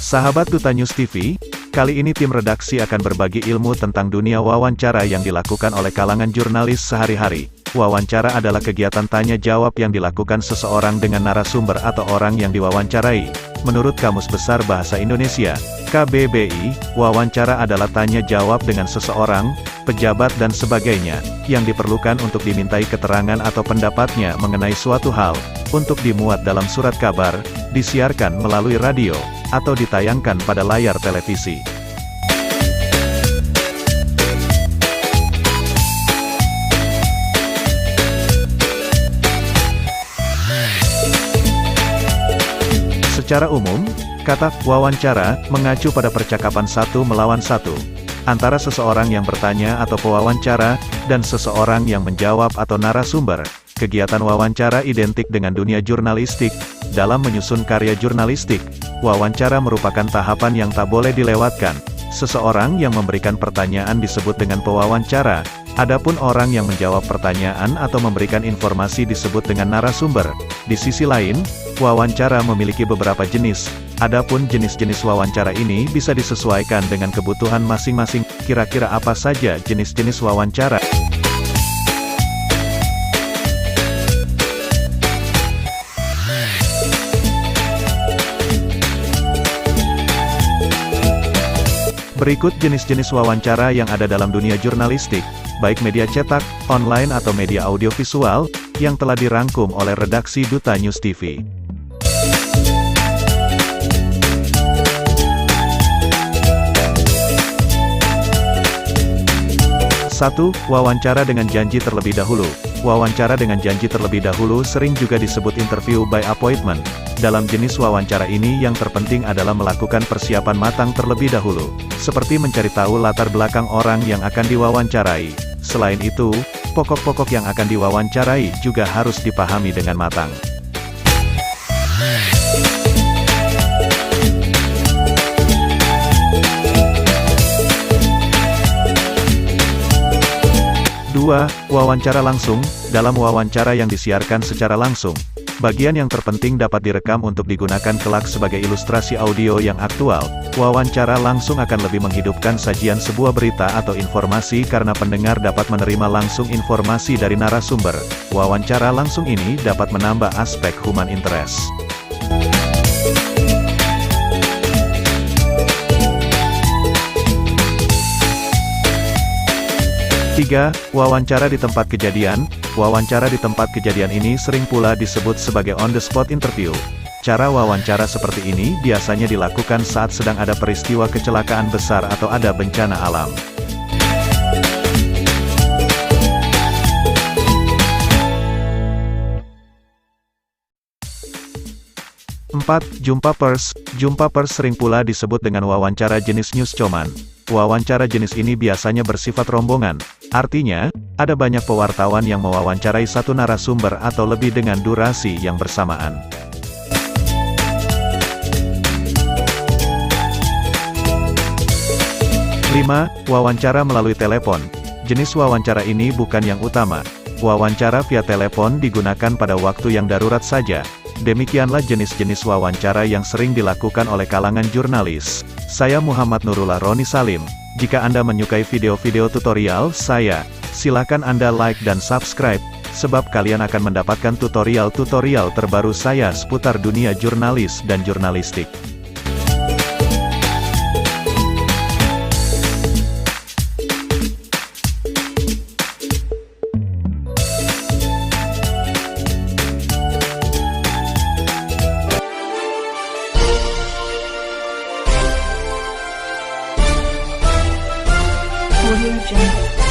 Sahabat Duta News TV, kali ini tim redaksi akan berbagi ilmu tentang dunia wawancara yang dilakukan oleh kalangan jurnalis sehari-hari. Wawancara adalah kegiatan tanya-jawab yang dilakukan seseorang dengan narasumber atau orang yang diwawancarai. Menurut Kamus Besar Bahasa Indonesia, KBBI, wawancara adalah tanya-jawab dengan seseorang, pejabat dan sebagainya, yang diperlukan untuk dimintai keterangan atau pendapatnya mengenai suatu hal, untuk dimuat dalam surat kabar, disiarkan melalui radio, atau ditayangkan pada layar televisi. Secara umum, kata wawancara mengacu pada percakapan satu melawan satu antara seseorang yang bertanya atau pewawancara dan seseorang yang menjawab atau narasumber. Kegiatan wawancara identik dengan dunia jurnalistik. Dalam menyusun karya jurnalistik, wawancara merupakan tahapan yang tak boleh dilewatkan. Seseorang yang memberikan pertanyaan disebut dengan pewawancara. Adapun orang yang menjawab pertanyaan atau memberikan informasi disebut dengan narasumber. Di sisi lain, wawancara memiliki beberapa jenis. Adapun jenis-jenis wawancara ini bisa disesuaikan dengan kebutuhan masing-masing. Kira-kira apa saja jenis-jenis wawancara? Berikut jenis-jenis wawancara yang ada dalam dunia jurnalistik, baik media cetak, online atau media audiovisual, yang telah dirangkum oleh redaksi Duta News TV. 1. Wawancara dengan janji terlebih dahulu. Wawancara dengan janji terlebih dahulu sering juga disebut interview by appointment. Dalam jenis wawancara ini yang terpenting adalah melakukan persiapan matang terlebih dahulu, seperti mencari tahu latar belakang orang yang akan diwawancarai. Selain itu, pokok-pokok yang akan diwawancarai juga harus dipahami dengan matang. Wawancara langsung. Dalam wawancara yang disiarkan secara langsung, bagian yang terpenting dapat direkam untuk digunakan kelak sebagai ilustrasi audio yang aktual. Wawancara langsung akan lebih menghidupkan sajian sebuah berita atau informasi karena pendengar dapat menerima langsung informasi dari narasumber. Wawancara langsung ini dapat menambah aspek human interest. 3. Wawancara di tempat kejadian. Wawancara di tempat kejadian ini sering pula disebut sebagai on-the-spot interview. Cara wawancara seperti ini biasanya dilakukan saat sedang ada peristiwa kecelakaan besar atau ada bencana alam. 4. Jumpa pers. Jumpa pers sering pula disebut dengan wawancara jenis news coman. Wawancara jenis ini biasanya bersifat rombongan. Artinya, ada banyak pewartawan yang mewawancarai satu narasumber atau lebih dengan durasi yang bersamaan. 5. Wawancara melalui telepon. Jenis wawancara ini bukan yang utama. Wawancara via telepon digunakan pada waktu yang darurat saja. Demikianlah jenis-jenis wawancara yang sering dilakukan oleh kalangan jurnalis. Saya Muhammad Nurullah Roni Salim. Jika Anda menyukai video-video tutorial saya, silakan Anda like dan subscribe, sebab kalian akan mendapatkan tutorial-tutorial terbaru saya seputar dunia jurnalis dan jurnalistik. Audio Jungle.